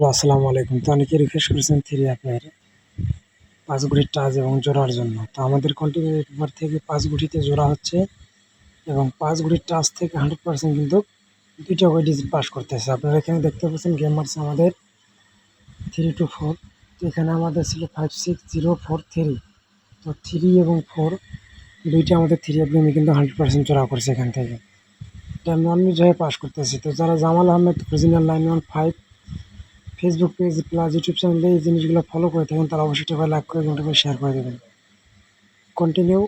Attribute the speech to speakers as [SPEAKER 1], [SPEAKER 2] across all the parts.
[SPEAKER 1] আসসালামু আলাইকুম। তো অনেকে রিকোয়েস্ট করেছেন 3 অ্যাপের 5 গুটির টাচ এবং জোড়ার জন্য। তো আমাদের কন্টিনিউ এবার থেকে 5 গুটিতে জোড়া হচ্ছে এবং 5 গুটির টাচ থেকে 100% কিন্তু 2টা করে ডিজিট পাস করতেছে। আপনারা এখানে দেখতে পাচ্ছেন গেম মারছে আমাদের 3 to 4। তো এখানে আমাদের ছিল 5 6 0 4 3। তো 3 এবং 4 দুইটা আমাদের 3 অ্যাপ গেমে কিন্তু 100% জোড়া করছে এখান থেকে। এটা আমি অনুযায়ী পাস করতেছি। তো যারা Jamal Ahmed original 915 Facebook page plus YouTube চ্যানেলে এই জিনিসগুলো ফলো করে থাকেন তারা অবশ্যই একটা লাইক করে এবং শেয়ার করে দেবেন। কন্টিনিউ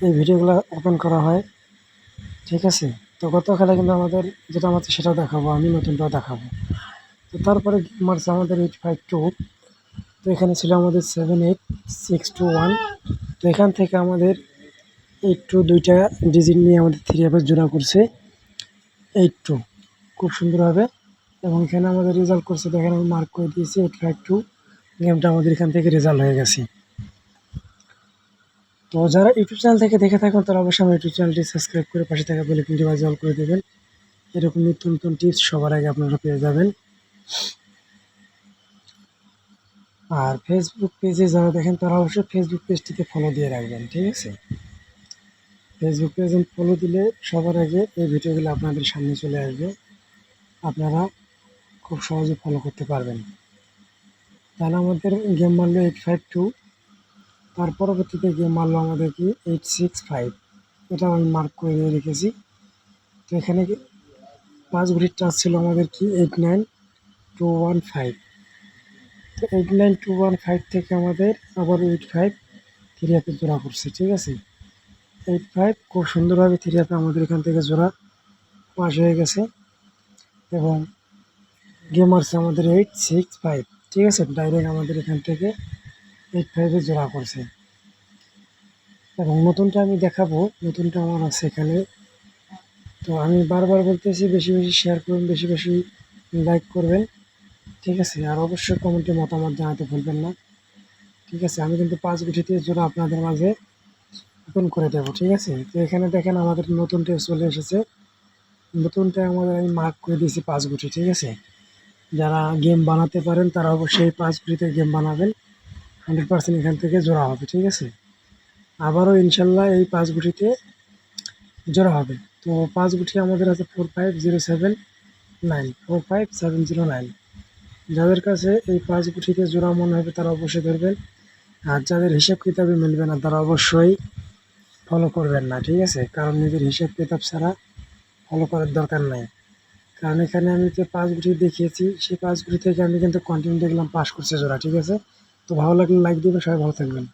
[SPEAKER 1] এই ভিডিওগুলো ওপেন করা হয়, ঠিক আছে? তো গত খেলা কিন্তু আমাদের যেটা আমাদের সেটা দেখাবো, আমি নতুনটাও দেখাবো। তো তারপরে মার্চ আমাদের 852। তো এখানে ছিল আমাদের 78621। তো এখান থেকে আমাদের 82 দুইটা ডিজিট নিয়ে আমাদের 3 অ্যাপের জোড়া করছে 82 খুব সুন্দরভাবে। এবং এখানে আমাদের রেজাল্ট করছে, দেখেন আমি মার্ক করে দিয়েছি 852। গেমটা আমাদের এখান থেকে রেজাল্ট হয়ে গেছে। তো যারা ইউটিউব চ্যানেল থেকে দেখে থাকেন তারা অবশ্যই আমার ইউটিউব চ্যানেলটি সাবস্ক্রাইব করে পাশে থাকা বেল আইকনটি বাজিয়ে অল করে দেবেন। এরকম নিত্য নতুন টিপস সবার আগে আপনারা পেয়ে যাবেন। আর ফেসবুক পেজে যারা দেখেন তারা অবশ্যই ফেসবুক পেজটিতে ফলো দিয়ে রাখবেন, ঠিক আছে? ফেসবুক পেজে ফলো দিলে সবার আগে এই ভিডিওগুলো আপনাদের সামনে চলে আসবে, আপনারা খুব সহজে ফলো করতে পারবেন। তাহলে আমাদের গেম মারলো 852, তার পরবর্তীতে গেম মারলো আমাদের কি 865। এটা আমি মার্ক করে দিয়ে রেখেছি। তো এখানে 5 গুটির টাচ ছিল আমাদের কি 89215। তো 89215 থেকে আমাদের আবার 85 3 অ্যাপে জোড়া করছে, ঠিক আছে? 85 খুব সুন্দরভাবে 3 অ্যাপে আমাদের এখান থেকে জোড়া পাস হয়ে গেছে এবং গেম আসছে আমাদের 865, ঠিক আছে? ডাইরেক্ট আমাদের এখান থেকে 85-এ জোড়া করছে। এবং নতুনটা আমি দেখাবো, নতুনটা আমার আছে এখানে। তো আমি বারবার বলতেছি বেশি বেশি শেয়ার করুন, বেশি বেশি লাইক করবেন, ঠিক আছে? আর অবশ্যই কমেন্টে মতামত জানাতে ভুলবেন না, ঠিক আছে? আমি কিন্তু 5 গুটিতে জোড়া আপনাদের মাঝে ওপেন করে দেবো, ঠিক আছে? তো এখানে দেখেন আমাদের নতুনটা চলে এসেছে। নতুনটা আমাদের আমি মার্ক করে দিয়েছি 5 গুটি, ঠিক আছে? যারা গেম বানাতে পারেন তারা অবশ্যই 5 গুটিতে গেম বানাবেন, 100% এখান থেকে জোড়া হবে, ঠিক আছে? আবারও ইনশাল্লাহ এই 5 গুটিতে জোড়া হবে। তো 5 গুটি আমাদের আছে 45079, 45709। যাদের কাছে এই 5 গুটিতে জোড়া মনে হবে তারা অবশ্যই ধরবেন। আর যাদের হিসাব কিতাবে মিলবে না তারা অবশ্যই ফলো করবেন না, ঠিক আছে? কারণ নিজের হিসাব কিতাব ছাড়া ফলো করার দরকার নাই। কারণ এখানে আমি যে 5 গুটি দেখিয়েছি সেই 5 গুটি থেকে আমি কিন্তু কন্টিনিউ দেখলাম পাস করছে জোড়া, ঠিক আছে? তো ভালো লাগলে লাইক দিবেন, সবাই ভালো থাকবেন।